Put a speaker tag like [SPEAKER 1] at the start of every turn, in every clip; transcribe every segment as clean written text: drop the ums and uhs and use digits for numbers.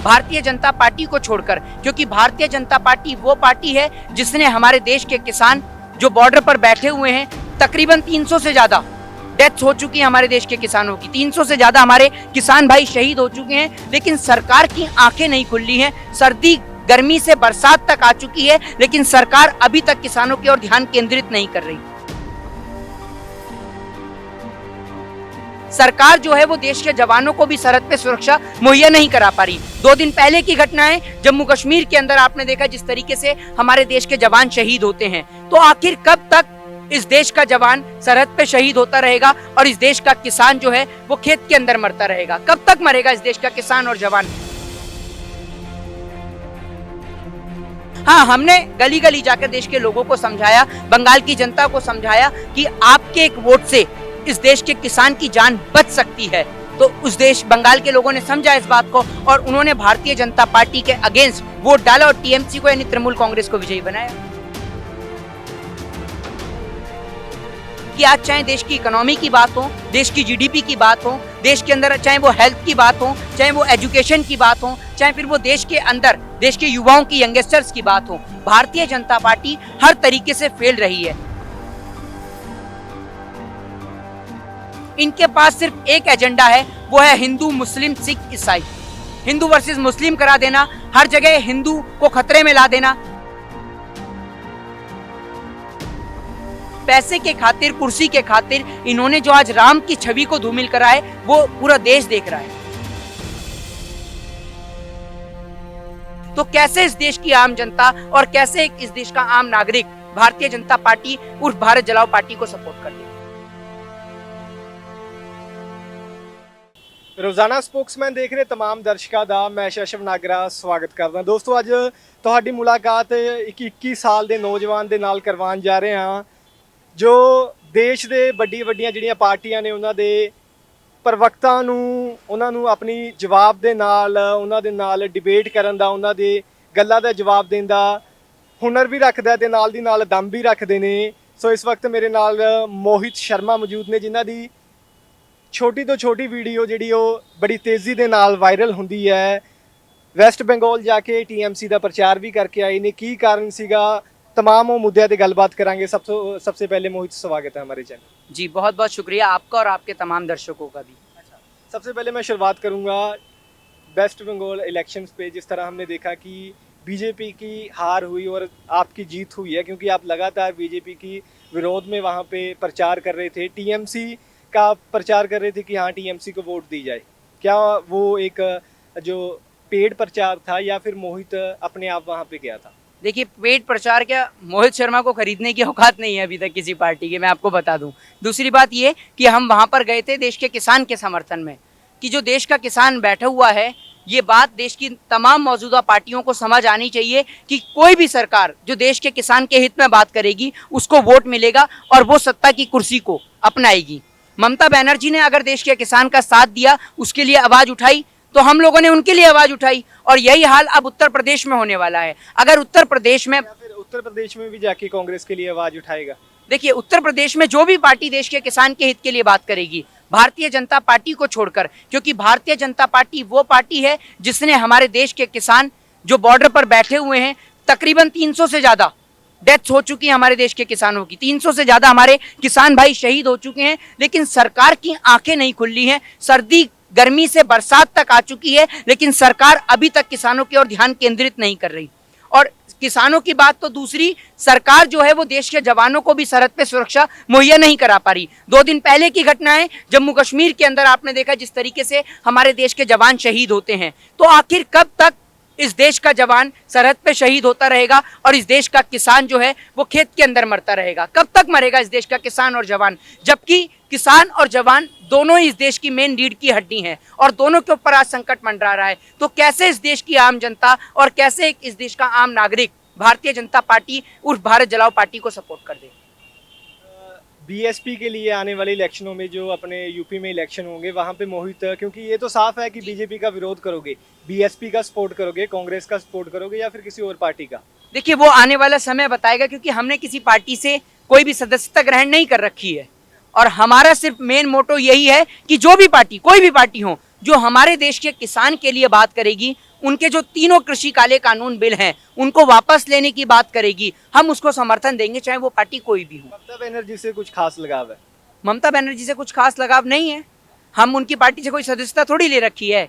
[SPEAKER 1] Bharatiya Janata party को छोड़कर, क्योंकि भारतीय जनता पार्टी वो पार्टी है जिसने हमारे देश के किसान जो बॉर्डर पर बैठे हुए हैं, तकरीबन 300 से ज्यादा डेथ्स हो चुकी है हमारे देश के किसानों की, 300 से ज्यादा हमारे किसान भाई शहीद हो चुके हैं, लेकिन सरकार की आंखें नहीं खुली हैं। सर्दी गर्मी से बरसात तक आ चुकी है, लेकिन सरकार अभी तक किसानों की ओर ध्यान केंद्रित नहीं कर रही। सरकार जो है वो देश के जवानों को भी सरहद पे सुरक्षा मुहैया नहीं करा पा रही। 2 दिन पहले की घटना है, जम्मू कश्मीर के अंदर आपने देखा जिस तरीके से हमारे देश के जवान शहीद होते हैं। तो आखिर कब तक इस देश का जवान सरहद पे शहीद होता रहेगा और इस देश का किसान जो है वो खेत के अंदर मरता रहेगा? कब तक मरेगा इस देश का किसान और जवान? हाँ, हमने गली गली जाकर देश के लोगों को समझाया, बंगाल की जनता को समझाया कि आपके एक वोट से इस देश के किसान की जान बच सकती है। तो उस देश बंगाल के लोगों ने समझा इस बात को और उन्होंने भारतीय जनता पार्टी के अगेंस्ट वोट डाला और टीएमसी को यानी तृणमूल कांग्रेस को विजयी बनाया। कि आज चाहे देश की इकोनॉमी की बात हो, देश की जीडीपी की बात हो, देश के अंदर चाहे वो हेल्थ की बात हो, चाहे वो एजुकेशन की बात हो, चाहे फिर वो देश के अंदर देश के युवाओं की, यंगस्टर्स की बात हो, भारतीय जनता पार्टी हर तरीके से फेल रही है। इनके पास सिर्फ एक एजेंडा है, वो है हिंदू, मुस्लिम, सिख, ईसाई। हिंदू वर्सेस मुस्लिम करा देना, हर जगह हिंदू को खतरे में ला देना। पैसे के खातिर, कुर्सी के खातिर इन्होंने जो आज राम की छवि को धूमिल करा है वो पूरा देश देख रहा है। तो कैसे इस देश की आम जनता और कैसे इस देश का आम नागरिक भारतीय जनता पार्टी उर्फ भारत जलाओ पार्टी को सपोर्ट कर दे?
[SPEAKER 2] रोजाना स्पोक्समैन देख रहे तमाम दर्शकों का मैं शशव नागरा स्वागत करदा। दोस्तों, अज तुहाडी मुलाकात एक 21 साल के नौजवान के नाल करवान जा रहे हैं जो देश के ਵੱਡੀਆਂ ਜਿਹੜੀਆਂ ਪਾਰਟੀਆਂ ਨੇ ਉਹਨਾਂ ਦੇ ਪ੍ਰਵਕਤਾ ਨੂੰ ਉਹਨਾਂ ਨੂੰ ਆਪਣੀ ਜਵਾਬ ਦੇ ਨਾਲ ਉਹਨਾਂ ਦੇ ਨਾਲ ਡਿਬੇਟ ਕਰਨ ਦਾ, ਉਹਨਾਂ ਦੇ ਗੱਲਾਂ ਦਾ ਜਵਾਬ ਦੇਣ ਦਾ ਹੁਨਰ ਵੀ ਰੱਖਦਾ ਤੇ ਨਾਲ ਦੀ ਨਾਲ ਦਮ ਵੀ ਰੱਖਦੇ ਨੇ। ਸੋ ਇਸ ਵਕਤ ਮੇਰੇ ਨਾਲ ਮੋਹਿਤ ਸ਼ਰਮਾ ਮੌਜੂਦ ਨੇ ਜਿਨ੍ਹਾਂ ਦੀ ਛੋਟੀ ਤੋਂ ਛੋਟੀ ਵੀਡੀਓ ਜਿਹੜੀ ਉਹ ਬੜੀ ਤੇਜ਼ੀ ਦੇ ਨਾਲ ਵਾਇਰਲ ਹੁੰਦੀ ਹੈ। ਵੈਸਟ ਬੰਗਾਲ ਜਾ ਕੇ टीएमसी ਦਾ ਪ੍ਰਚਾਰ ਵੀ ਕਰਕੇ ਆਏ ਨੇ। ਕੀ ਕਾਰਨ ਸੀਗਾ, तमाम वो मुद्दे पे गलबात करांगे। सबसे पहले मोहित, स्वागत है हमारे चैनल।
[SPEAKER 1] जी, बहुत बहुत शुक्रिया आपका और आपके तमाम दर्शकों का भी।
[SPEAKER 2] अच्छा, सबसे पहले मैं शुरुआत करूंगा वेस्ट बंगाल इलेक्शंस पे। जिस तरह हमने देखा कि बीजेपी की हार हुई और आपकी जीत हुई है, क्योंकि आप लगातार बीजेपी की विरोध में वहाँ पे प्रचार कर रहे थे, टीएमसी का प्रचार कर रहे थे कि हाँ टीएमसी को वोट दी जाए। क्या वो एक जो पेड प्रचार था या फिर मोहित अपने आप वहाँ पे गया था?
[SPEAKER 1] देखिए, पेड प्रचार क्या, मोहित शर्मा को खरीदने की औकात नहीं है अभी तक किसी पार्टी की, मैं आपको बता दूं। दूसरी बात ये कि हम वहां पर गए थे देश के किसान के समर्थन में, कि जो देश का किसान बैठा हुआ है, ये बात देश की तमाम मौजूदा पार्टियों को समझ आनी चाहिए कि कोई भी सरकार जो देश के किसान के हित में बात करेगी उसको वोट मिलेगा और वो सत्ता की कुर्सी को अपनाएगी। ममता बनर्जी ने अगर देश के किसान का साथ दिया, उसके लिए आवाज उठाई, तो हम लोगों ने उनके लिए आवाज उठाई और यही हाल अब उत्तर प्रदेश में होने वाला है। अगर उत्तर प्रदेश में,
[SPEAKER 2] फिर उत्तर प्रदेश में भी जाके कांग्रेस के लिए आवाज उठाएगा?
[SPEAKER 1] देखिए, उत्तर प्रदेश में जो भी पार्टी देश के किसान के हित के लिए बात करेगी, भारतीय जनता पार्टी को छोड़कर, क्योंकि भारतीय जनता पार्टी वो पार्टी है जिसने हमारे देश के किसान जो बॉर्डर पर बैठे हुए हैं, तकरीबन 300 से ज्यादा डेथ्स हो चुकी है हमारे देश के किसानों की, 300 से ज्यादा हमारे किसान भाई शहीद हो चुके हैं, लेकिन सरकार की आंखें नहीं खुली हैं। सर्दी गर्मी से बरसात तक आ चुकी है, लेकिन सरकार अभी तक किसानों की ओर ध्यान केंद्रित नहीं कर रही। और किसानों की बात तो दूसरी, सरकार जो है वो देश के जवानों को भी सरहद पे सुरक्षा मुहैया नहीं करा पा रही। 2 दिन पहले की घटना है, जम्मू कश्मीर के अंदर आपने देखा जिस तरीके से हमारे देश के जवान शहीद होते हैं। तो आखिर कब तक इस देश का जवान सरहद पे शहीद होता रहेगा और इस देश का किसान जो है वो खेत के अंदर मरता रहेगा? कब तक मरेगा इस देश का किसान और जवान, जबकि किसान और जवान दोनों ही इस देश की मेन रीढ़ की हड्डी हैं और दोनों के ऊपर आज संकट मंडरा रहा है। तो कैसे इस देश की आम जनता और कैसे इस देश का आम नागरिक भारतीय जनता पार्टी उर्फ भारत जलाओ पार्टी को सपोर्ट कर दे?
[SPEAKER 2] बीएसपी के लिए आने वाले इलेक्शनों में जो अपने यूपी में इलेक्शन होंगे वहाँ पे मोहित, क्योंकि ये तो साफ है कि बीजेपी का विरोध करोगे, बीएसपी का सपोर्ट करोगे, कांग्रेस का सपोर्ट करोगे या फिर किसी और पार्टी का?
[SPEAKER 1] देखिए, वो आने वाला समय बताएगा, क्योंकि हमने किसी पार्टी से कोई भी सदस्यता ग्रहण नहीं कर रखी है और हमारा सिर्फ मेन मोटो यही है कि जो भी पार्टी, कोई भी पार्टी हो, जो हमारे देश के किसान के लिए बात करेगी, उनके जो तीनों कृषि काले कानून बिल हैं उनको वापस लेने की बात करेगी, हम उसको समर्थन देंगे, चाहे वो पार्टी कोई भी हो।
[SPEAKER 2] ममता बनर्जी से कुछ खास लगाव है?
[SPEAKER 1] ममता बनर्जी से कुछ खास लगाव नहीं है, हम उनकी पार्टी से कोई सदस्यता थोड़ी ले रखी है।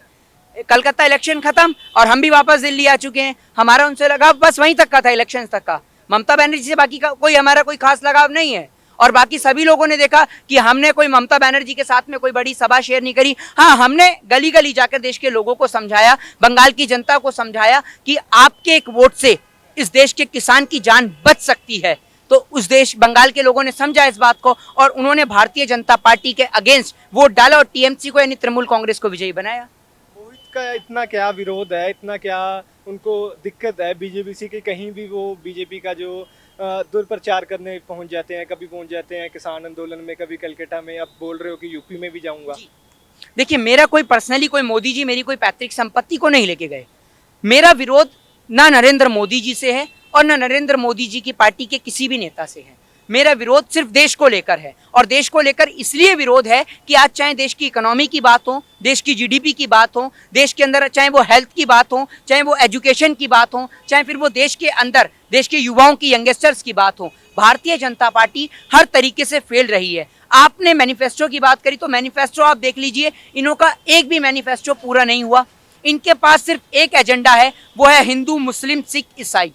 [SPEAKER 1] कलकत्ता इलेक्शन खत्म और हम भी वापस दिल्ली आ चुके हैं, हमारा उनसे लगाव बस वहीं तक का था, इलेक्शन तक का। ममता बनर्जी से बाकी का कोई हमारा कोई खास लगाव नहीं है। और बाकी सभी लोगों ने देखा कि हमने कोई ममता बनर्जी के साथ में कोई बड़ी सभा शेयर नहीं करी। हाँ, हमने गली गली जाकर देश के लोगों को समझाया, बंगाल की जनता को समझाया कि आपके एक वोट से इस देश के किसान की जान बच सकती है। तो उस देश बंगाल के लोगों ने समझा इस बात को और उन्होंने भारतीय जनता पार्टी के अगेंस्ट वोट डाला और टीएमसी को यानी तृणमूल कांग्रेस को विजयी बनाया।
[SPEAKER 2] मोहित का इतना क्या विरोध है, इतना क्या उनको दिक्कत है बीजेपी से कि कहीं भी वो बीजेपी का जो दुष्प्रचार करने पहुंच जाते हैं, कभी पहुंच जाते हैं किसान आंदोलन में, कभी कलकत्ता में, अब बोल रहे हो कि यूपी में भी जाऊंगा।
[SPEAKER 1] देखिए, मेरा कोई पर्सनली कोई मोदी जी मेरी कोई पैतृक संपत्ति को नहीं लेके गए। मेरा विरोध ना नरेंद्र मोदी जी से है और ना नरेंद्र मोदी जी की पार्टी के किसी भी नेता से है। मेरा विरोध सिर्फ देश को लेकर है और देश को लेकर इसलिए विरोध है कि आज चाहे देश की इकोनॉमी की बात हो, देश की जीडीपी की बात हो, देश के अंदर चाहे वो हेल्थ की बात हो, चाहे वो एजुकेशन की बात हो, चाहे फिर वो देश के अंदर देश के युवाओं की, यंगस्टर्स की बात हो, भारतीय जनता पार्टी हर तरीके से फेल रही है। आपने मैनिफेस्टो की बात करी तो मैनिफेस्टो आप देख लीजिए, इन्हों का एक भी मैनिफेस्टो पूरा नहीं हुआ। इनके पास सिर्फ एक एजेंडा है, वो है हिंदू, मुस्लिम, सिख, ईसाई,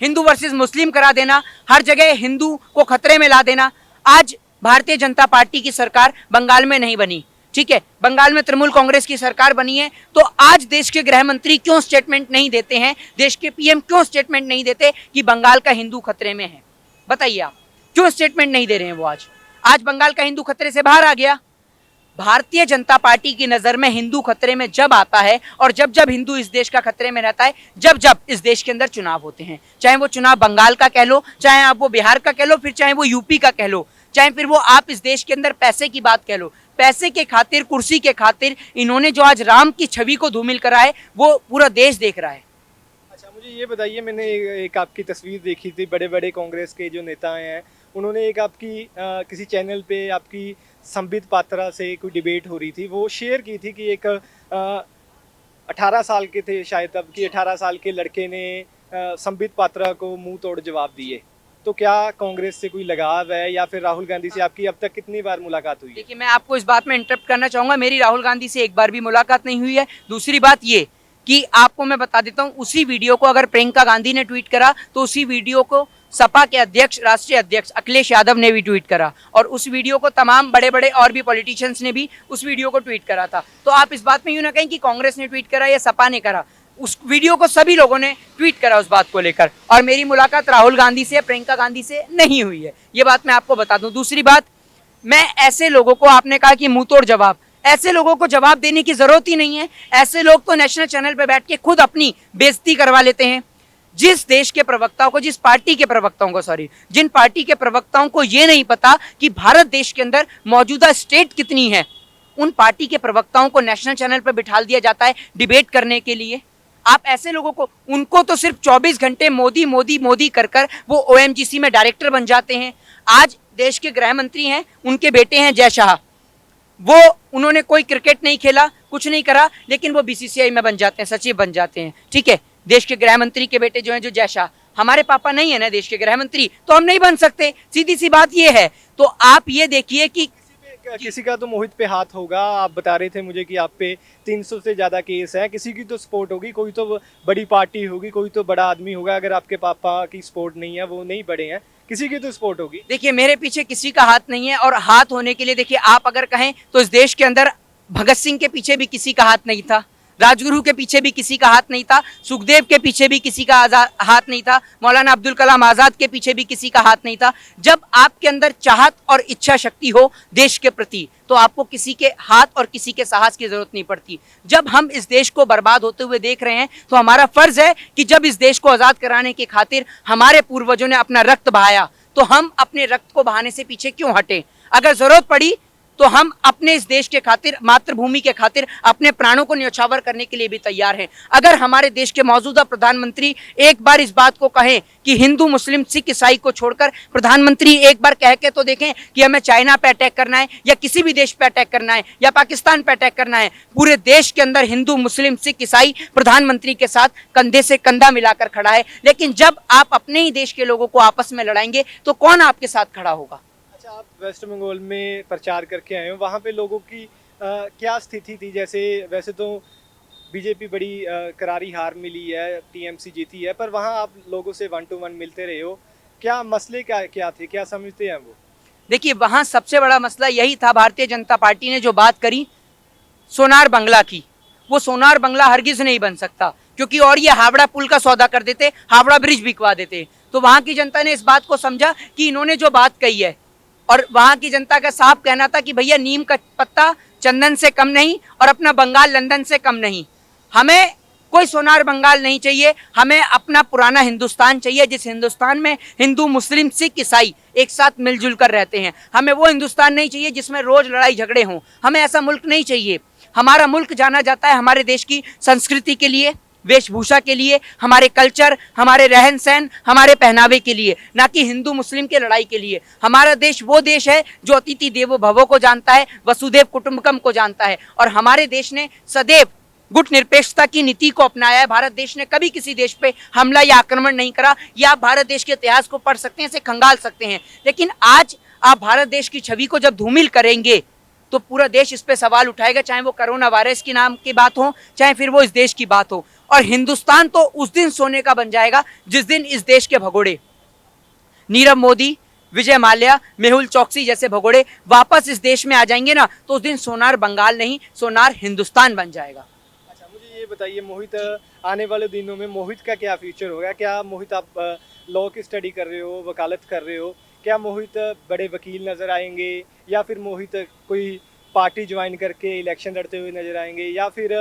[SPEAKER 1] हिंदू वर्सेस मुस्लिम करा देना, हर जगह हिंदू को खतरे में ला देना। आज भारतीय जनता पार्टी की सरकार बंगाल में नहीं बनी, ठीक है, बंगाल में तृणमूल कांग्रेस की सरकार बनी है, तो आज देश के गृह मंत्री क्यों स्टेटमेंट नहीं देते हैं, देश के पीएम क्यों स्टेटमेंट नहीं देते कि बंगाल का हिंदू खतरे में है? बताइए आप, क्यों स्टेटमेंट नहीं दे रहे हैं वो? आज बंगाल का हिंदू खतरे से बाहर आ गया। भारतीय जनता पार्टी की नजर में हिंदू खतरे में जब आता है और जब जब हिंदू इस देश का खतरे में रहता है, जब जब इस देश के अंदर चुनाव होते हैं, चाहे वो चुनाव बंगाल का कह लो, चाहे आप वो बिहार का कह लो, फिर चाहे वो यूपी का कह लो, चाहे फिर वो आप इस देश के अंदर पैसे की बात कह लो, पैसे के खातिर, कुर्सी के खातिर इन्होंने जो आज राम की छवि को धूमिल करा है वो पूरा देश देख रहा है।
[SPEAKER 2] अच्छा, मुझे ये बताइए, मैंने एक आपकी तस्वीर देखी थी, बड़े बड़े कांग्रेस के जो नेता हैं उन्होंने एक आपकी किसी चैनल पे आपकी संबित पात्रा से कोई डिबेट हो रही थी, वो शेयर की थी कि एक 18 साल के थे शायद तब, कि 18 साल के लड़के ने संबित पात्रा को मुंह तोड़ जवाब दिए। तो क्या कांग्रेस से कोई लगाव है या फिर राहुल गांधी से आपकी अब तक कितनी बार मुलाकात हुई है?
[SPEAKER 1] देखिए, मैं आपको इस बात में इंटरप्ट करना चाहूंगा, मेरी राहुल गांधी से एक बार भी मुलाकात नहीं हुई है। दूसरी बात ये कि आपको मैं बता देता हूं, उसी वीडियो को अगर प्रियंका गांधी ने ट्वीट करा तो उसी वीडियो को सपा के अध्यक्ष, राष्ट्रीय अध्यक्ष अखिलेश यादव ने भी ट्वीट करा और उस वीडियो को तमाम बड़े बड़े और भी पॉलिटिशियंस ने भी उस वीडियो को ट्वीट करा था। तो आप इस बात में यूं ना कहें कि कांग्रेस ने ट्वीट करा या सपा ने करा, उस वीडियो को सभी लोगों ने ट्वीट करा उस बात को लेकर। और मेरी मुलाकात राहुल गांधी से, प्रियंका गांधी से नहीं हुई है, ये बात मैं आपको बता दूं। दूसरी बात, मैं ऐसे लोगों को, आपने कहा कि मुंह तोड़ जवाब, ऐसे लोगों को जवाब देने की जरूरत ही नहीं है। ऐसे लोग तो नेशनल चैनल पर बैठ के खुद अपनी बेइज्जती करवा लेते हैं। जिस देश के प्रवक्ताओं को, जिस पार्टी के प्रवक्ताओं को, सॉरी, जिन पार्टी के प्रवक्ताओं को ये नहीं पता कि भारत देश के अंदर मौजूदा स्टेट कितनी है, उन पार्टी के प्रवक्ताओं को नेशनल चैनल पर बिठा दिया जाता है डिबेट करने के लिए। आप ऐसे लोगों को, उनको तो सिर्फ 24 घंटे मोदी मोदी मोदी कर कर वो ओएमजीसी में डायरेक्टर बन जाते हैं। आज देश के गृह मंत्री हैं, उनके बेटे हैं जय शाह, वो उन्होंने कोई क्रिकेट नहीं खेला, कुछ नहीं करा, लेकिन वो बीसीसीआई में बन जाते हैं, सचिव बन जाते हैं, ठीक है। देश के गृह मंत्री के बेटे जो हैं, जो जय शाह, हमारे पापा नहीं है ना देश के गृह मंत्री, तो हम नहीं बन सकते, सीधी सी बात ये है। तो आप ये देखिए कि
[SPEAKER 2] किसी का तो मोहित पे हाथ होगा। आप बता रहे थे मुझे कि आप पे 300 से ज़्यादा केस हैं, किसी की तो सपोर्ट होगी, कोई तो बड़ी पार्टी होगी, कोई तो बड़ा आदमी होगा। अगर आपके पापा की सपोर्ट नहीं है, वो नहीं बड़े हैं, किसी की तो सपोर्ट होगी।
[SPEAKER 1] देखिए, मेरे पीछे किसी का हाथ नहीं है, और हाथ होने के लिए देखिए, आप अगर कहें तो इस देश के अंदर भगत सिंह के पीछे भी किसी का हाथ नहीं था, राजगुरु के पीछे भी किसी का हाथ नहीं था, सुखदेव के पीछे भी किसी का हाथ नहीं था, मौलाना अब्दुल कलाम आजाद के पीछे भी किसी का हाथ नहीं था। जब आपके अंदर चाहत और इच्छा शक्ति हो देश के प्रति, तो आपको किसी के हाथ और किसी के साहस की जरूरत नहीं पड़ती। जब हम इस देश को बर्बाद होते हुए देख रहे हैं, तो हमारा फर्ज है कि जब इस देश को आजाद कराने की खातिर हमारे पूर्वजों ने अपना रक्त बहाया, तो हम अपने रक्त को बहाने से पीछे क्यों हटे। अगर जरूरत पड़ी तो हम अपने इस देश के खातिर, मातृभूमि के खातिर अपने प्राणों को न्यौछावर करने के लिए भी तैयार हैं। अगर हमारे देश के मौजूदा प्रधानमंत्री एक बार इस बात को कहें कि हिंदू, मुस्लिम, सिख, ईसाई को छोड़कर, प्रधानमंत्री एक बार कह के तो देखें कि हमें चाइना पे अटैक करना है या किसी भी देश पे अटैक करना है या पाकिस्तान पे अटैक करना है, पूरे देश के अंदर हिंदू, मुस्लिम, सिख, ईसाई प्रधानमंत्री के साथ कंधे से कंधा मिलाकर खड़ा है। लेकिन जब आप अपने ही देश के लोगों को आपस में लड़ाएंगे तो कौन आपके साथ खड़ा होगा?
[SPEAKER 2] अच्छा, आप वेस्ट बंगाल में प्रचार करके आए हो, वहाँ पे लोगों की क्या स्थिति थी? जैसे वैसे तो बीजेपी बड़ी करारी हार मिली है, टीएमसी जीती है, पर वहाँ आप लोगों से 1 to 1 मिलते रहे हो, क्या मसले क्या क्या थे, क्या समझते हैं वो?
[SPEAKER 1] देखिए, वहां सबसे बड़ा मसला यही था, भारतीय जनता पार्टी ने जो बात करी सोनार बंगला की, वो सोनार बंगला हरगिज नहीं बन सकता, क्योंकि और ये हावड़ा पुल का सौदा कर देते, हावड़ा ब्रिज बिकवा देते। तो वहां की जनता ने इस बात को समझा कि इन्होंने जो बात कही है, और वहां की जनता का साफ कहना था कि भैया नीम का पत्ता चंदन से कम नहीं और अपना बंगाल लंदन से कम नहीं, हमें कोई सोनार बंगाल नहीं चाहिए, हमें अपना पुराना हिंदुस्तान चाहिए, जिस हिंदुस्तान में हिंदू, मुस्लिम, सिख, ईसाई एक साथ मिलजुल कर रहते हैं। हमें वो हिंदुस्तान नहीं चाहिए जिसमें रोज लड़ाई झगड़े हों, हमें ऐसा मुल्क नहीं चाहिए। हमारा मुल्क जाना जाता है हमारे देश की संस्कृति के लिए, वेशभूषा के लिए, हमारे कल्चर, हमारे रहन सहन, हमारे पहनावे के लिए, ना कि हिंदू मुस्लिम के लड़ाई के लिए। हमारा देश वो देश है जो अतिथि देवो भवो को जानता है, वसुदेव कुटुंबकम को जानता है, और हमारे देश ने सदैव गुट निरपेक्षता की नीति को अपनाया है। भारत देश ने कभी किसी देश पे हमला या आक्रमण नहीं करा। या आप भारत देश के इतिहास को पढ़ सकते हैं, इसे खंगाल सकते हैं। लेकिन आज आप भारत देश की छवि को जब धूमिल करेंगे तो पूरा देश इस पे सवाल उठाएगा, चाहे वो कोरोना वायरस के नाम की बात हो, चाहे फिर वो इस देश की बात हो। और हिंदुस्तान तो उस दिन सोने का बन जाएगा जिस दिन इस देश के भगोड़े, नीरव मोदी, विजय माल्या, मेहुल चौकसी जैसे भगोड़े वापस इस देश में आ जाएंगे ना, तो उस दिन सोनार बंगाल नहीं, सोनार हिंदुस्तान बन जाएगा।
[SPEAKER 2] अच्छा, मुझे ये बताइए, मोहित, आने वाले दिनों में मोहित का क्या फ्यूचर होगा? क्या मोहित, आप लॉ की स्टडी कर रहे हो, वकालत कर रहे हो, क्या मोहित बड़े वकील नज़र आएंगे, या फिर मोहित कोई पार्टी ज्वाइन करके इलेक्शन लड़ते हुए नजर आएंगे, या फिर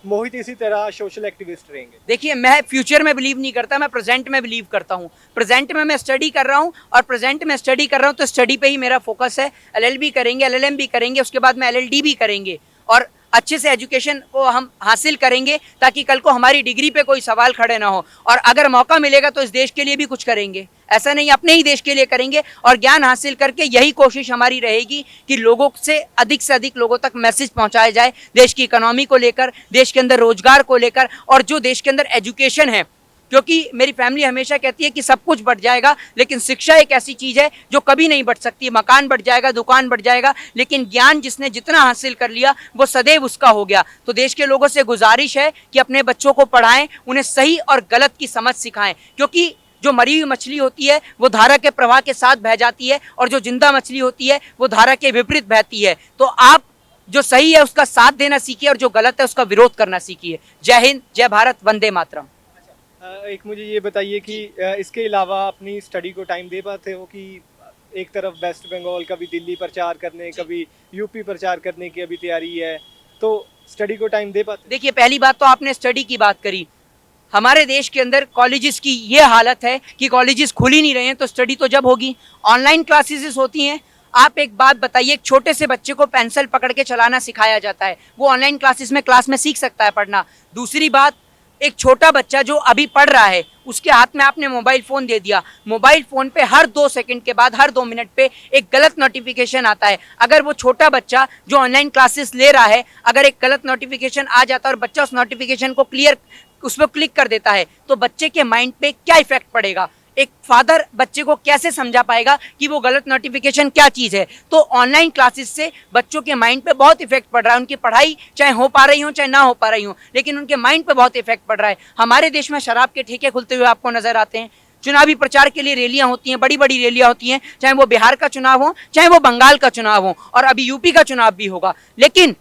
[SPEAKER 2] मोहित इसी तरह सोशल एक्टिविस्ट रहेंगे?
[SPEAKER 1] देखिए, मैं फ्यूचर में बिलीव नहीं करता, मैं प्रेजेंट में बिलीव करता हूँ। प्रेजेंट में मैं स्टडी कर रहा हूँ, और प्रेजेंट में स्टडी कर रहा हूँ तो स्टडी पे ही मेरा फोकस है। एलएलबी करेंगे, एलएलएम भी करेंगे, उसके बाद में एलएलडी भी करेंगे, और अच्छे से एजुकेशन को हम हासिल करेंगे ताकि कल को हमारी डिग्री पे कोई सवाल खड़े ना हो। और अगर मौका मिलेगा तो इस देश के लिए भी कुछ करेंगे, ऐसा नहीं अपने ही देश के लिए करेंगे। और ज्ञान हासिल करके यही कोशिश हमारी रहेगी कि लोगों से अधिक लोगों तक मैसेज पहुंचाया जाए, देश की इकोनॉमी को लेकर, देश के अंदर रोजगार को लेकर, और जो देश के अंदर एजुकेशन है। क्योंकि मेरी फैमिली हमेशा कहती है कि सब कुछ बढ़ जाएगा, लेकिन शिक्षा एक ऐसी चीज है जो कभी नहीं बढ़ सकती। मकान बढ़ जाएगा, दुकान बढ़ जाएगा, लेकिन ज्ञान जिसने जितना हासिल कर लिया वो सदैव उसका हो गया। तो देश के लोगों से गुजारिश है कि अपने बच्चों को पढ़ाएं, उन्हें सही और गलत की समझ सिखाएं, क्योंकि जो मरी हुई मछली होती है वो धारा के प्रवाह के साथ बह जाती है, और जो जिंदा मछली होती है वो धारा के विपरीत बहती है। तो आप जो सही है उसका साथ देना सीखिए, और जो गलत है उसका विरोध करना सीखिए। जय हिंद, जय भारत, वंदे मातरम।
[SPEAKER 2] एक मुझे ये बताइए कि इसके अलावा अपनी स्टडी को टाइम दे पाते हो कि एक तरफ वेस्ट बंगाल, कभी दिल्ली प्रचार करने, कभी यूपी प्रचार करने की अभी तैयारी है, तो स्टडी को टाइम दे पाते?
[SPEAKER 1] देखिए, पहली बात तो आपने स्टडी की बात करी। हमारे देश के अंदर कॉलेजेस की ये हालत है कि कॉलेजेस खुल ही नहीं रहे हैं, तो स्टडी तो जब होगी? ऑनलाइन क्लासेस होती हैं। आप एक बात बताइए, एक छोटे से बच्चे को पेंसिल पकड़ के चलाना सिखाया जाता है, वो ऑनलाइन क्लासेस में क्लास में सीख सकता है पढ़ना। दूसरी बात, एक छोटा बच्चा जो अभी पढ़ रहा है उसके हाथ में आपने मोबाइल फोन दे दिया, मोबाइल फोन पे हर 2 सेकंड के बाद, हर 2 मिनट पे एक गलत नोटिफिकेशन आता है। अगर वो छोटा बच्चा जो ऑनलाइन क्लासेस ले रहा है, अगर एक गलत नोटिफिकेशन आ जाता है और बच्चा उस नोटिफिकेशन को उस पर क्लिक कर देता है, तो बच्चे के माइंड पे क्या इफेक्ट पड़ेगा? एक फादर बच्चे को कैसे समझा पाएगा कि वो गलत नोटिफिकेशन क्या चीज़ है? तो ऑनलाइन क्लासेस से बच्चों के माइंड पे बहुत इफेक्ट पड़ रहा है। उनकी पढ़ाई चाहे हो पा रही हो चाहे ना हो पा रही हो, लेकिन उनके माइंड पे बहुत इफेक्ट पड़ रहा है। हमारे देश में शराब के ठेके खुलते हुए आपको नजर आते हैं। चुनावी प्रचार के लिए रैलियां होती हैं, बड़ी बड़ी रैलियां होती हैं, चाहे वो बिहार का चुनाव हो, चाहे वो बंगाल का चुनाव हो, और अभी यूपी का चुनाव भी होगा। लेकिन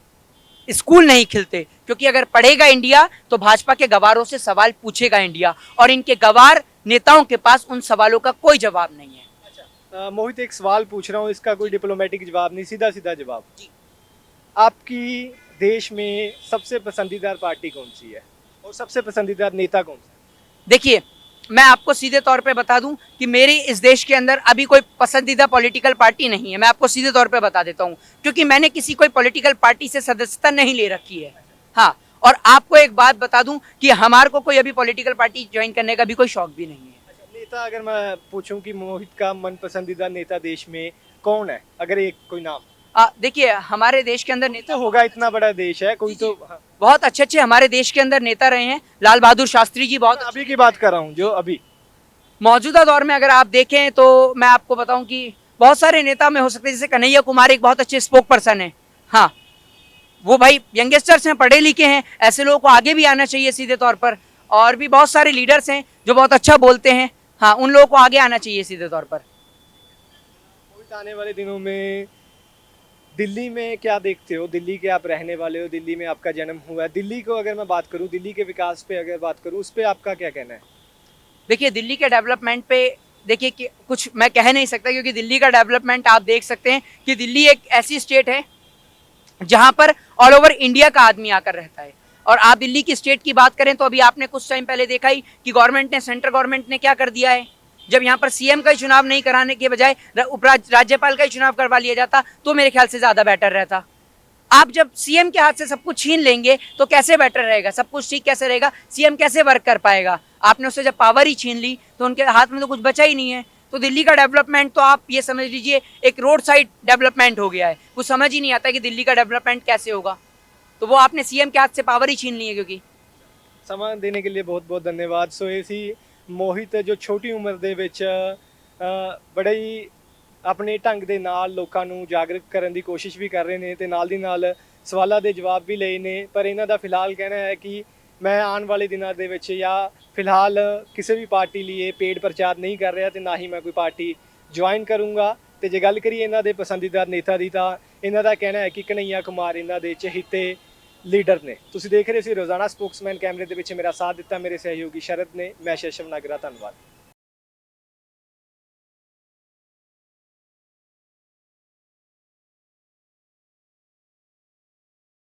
[SPEAKER 1] स्कूल नहीं खिलते, क्योंकि अगर पढ़ेगा इंडिया तो भाजपा के गवारों से सवाल पूछेगा इंडिया, और इनके गवार नेताओं के पास उन सवालों का कोई जवाब नहीं है।
[SPEAKER 2] अच्छा, मोहित, एक सवाल पूछ रहा हूँ, इसका कोई डिप्लोमेटिक जवाब नहीं, सीधा सीधा जवाब
[SPEAKER 1] जी।
[SPEAKER 2] आपकी देश में सबसे पसंदीदा पार्टी कौन सी है और सबसे पसंदीदा नेता कौन सा है?
[SPEAKER 1] देखिए, मैं आपको सीधे तौर पे बता दूं कि मेरी इस देश के अंदर अभी कोई पसंदीदा पॉलिटिकल पार्टी नहीं है। मैं आपको सीधे तौर पे बता देता हूं, क्योंकि मैंने किसी कोई पॉलिटिकल पार्टी से सदस्यता नहीं ले रखी है। हाँ, और आपको एक बात बता दूं कि हमारे को कोई अभी पॉलिटिकल पार्टी ज्वाइन करने का भी कोई शौक भी नहीं है।
[SPEAKER 2] नेता अगर मैं पूछूं कि मोहित का मन पसंदीदा नेता देश में कौन है, अगर एक कोई नाम?
[SPEAKER 1] देखिए, हमारे देश के अंदर नेता
[SPEAKER 2] तो होगा, इतना बड़ा देश है कोई तो। हाँ।
[SPEAKER 1] बहुत अच्छे अच्छे हमारे देश के अंदर नेता रहे हैं। लाल बहादुर शास्त्री जी बहुत
[SPEAKER 2] अभी की बात कर रहा हूँ, जो अभी
[SPEAKER 1] मौजूदा दौर में अगर आप देखें तो मैं आपको बताऊं कि बहुत सारे नेता में हो सकते हैं, जैसे कन्हैया कुमार एक बहुत अच्छे स्पोक पर्सन है। हाँ, वो भाई यंगस्टर्स हैं, पढ़े लिखे हैं, ऐसे लोगों को आगे भी आना चाहिए सीधे तौर पर। और भी बहुत सारे लीडर्स हैं जो बहुत अच्छा बोलते हैं। हाँ, उन लोगों को आगे आना चाहिए सीधे तौर पर।
[SPEAKER 2] मोहित, आने वाले दिनों में दिल्ली में क्या देखते हो? दिल्ली के आप रहने वाले हो, दिल्ली में आपका जन्म हुआ है। दिल्ली को अगर मैं बात करूं, दिल्ली के विकास पे अगर बात करूं, उस पे आपका क्या कहना है?
[SPEAKER 1] देखिए, दिल्ली के डेवलपमेंट पे देखिए कि कुछ मैं कह नहीं सकता, क्योंकि दिल्ली का डेवलपमेंट आप देख सकते हैं कि दिल्ली एक ऐसी स्टेट है जहां पर ऑल ओवर इंडिया का आदमी आकर रहता है। और आप दिल्ली की स्टेट की बात करें तो अभी आपने कुछ टाइम पहले देखा ही कि गवर्नमेंट ने, सेंट्रल गवर्नमेंट ने क्या कर दिया है। जब यहाँ पर सीएम का ही चुनाव नहीं कराने के बजाय राज्यपाल का ही चुनाव करवा लिया जाता तो मेरे ख्याल से ज्यादा बेटर रहता। आप जब सीएम के हाथ से सब कुछ छीन लेंगे तो कैसे बेटर रहेगा, सब कुछ ठीक कैसे रहेगा, सीएम कैसे वर्क कर पाएगा? आपने उससे जब पावर ही छीन ली तो उनके हाथ में तो कुछ बचा ही नहीं है। तो दिल्ली का डेवलपमेंट तो आप ये समझ लीजिए एक रोड साइड डेवलपमेंट हो गया है। कुछ समझ ही नहीं आता कि दिल्ली का डेवलपमेंट कैसे होगा। तो वो आपने सीएम के हाथ से पावर ही छीन ली है। क्योंकि
[SPEAKER 2] ਸਮਾਂ ਦੇਣੇ के लिए बहुत बहुत धन्यवाद। सो ਇਹ ਸੀ ਮੋਹਿਤ, ਜੋ ਛੋਟੀ ਉਮਰ ਦੇ ਵਿੱਚ ਬੜੇ ਹੀ ਆਪਣੇ ਢੰਗ ਦੇ ਨਾਲ ਲੋਕਾਂ ਨੂੰ ਜਾਗਰੂਕ ਕਰਨ ਦੀ ਕੋਸ਼ਿਸ਼ ਵੀ ਕਰ ਰਹੇ ਨੇ ਤੇ ਨਾਲ ਦੀ ਨਾਲ ਸਵਾਲਾਂ ਦੇ ਜਵਾਬ ਵੀ ਲਏ ਨੇ। ਪਰ ਇਹਨਾਂ ਦਾ ਫਿਲਹਾਲ ਕਹਿਣਾ ਹੈ ਕਿ ਮੈਂ ਆਉਣ ਵਾਲੇ ਦਿਨਾਂ ਦੇ ਵਿੱਚ ਜਾਂ ਫਿਲਹਾਲ ਕਿਸੇ ਵੀ ਪਾਰਟੀ ਲਈ ਇਹ ਪੇਡ ਪ੍ਰਚਾਰ ਨਹੀਂ ਕਰ ਰਿਹਾ ਤੇ ਨਾ ਹੀ ਮੈਂ ਕੋਈ ਪਾਰਟੀ ਜੁਆਇਨ ਕਰੂੰਗਾ। ਤੇ ਜੇ ਗੱਲ ਕਰੀਏ ਇਹਨਾਂ ਦੇ ਪਸੰਦੀਦਾ ਨੇਤਾ ਦੀ, ਤਾਂ ਇਹਨਾਂ ਦਾ ਕਹਿਣਾ ਹੈ ਕਿ ਕਨ੍ਹਈਆ ਕੁਮਾਰ ਇਹਨਾਂ ਦੇ ਚਹੀਤੇ ਲੀਡਰ ਨੇ। ਤੁਸੀਂ ਦੇਖ ਰਹੇ ਸੀ ਰੋਜ਼ਾਨਾ ਸਪੋਕਸਮੈਨ। ਕੈਮਰੇ ਦੇ ਵਿੱਚ ਮੇਰਾ ਸਾਥ ਦਿੱਤਾ ਮੇਰੇ ਸਹਿਯੋਗੀ ਸ਼ਰਦ ਨੇ। ਮੈਂ ਸ਼ਸ਼ਵ ਨਾਗਰਾ, ਧੰਨਵਾਦ।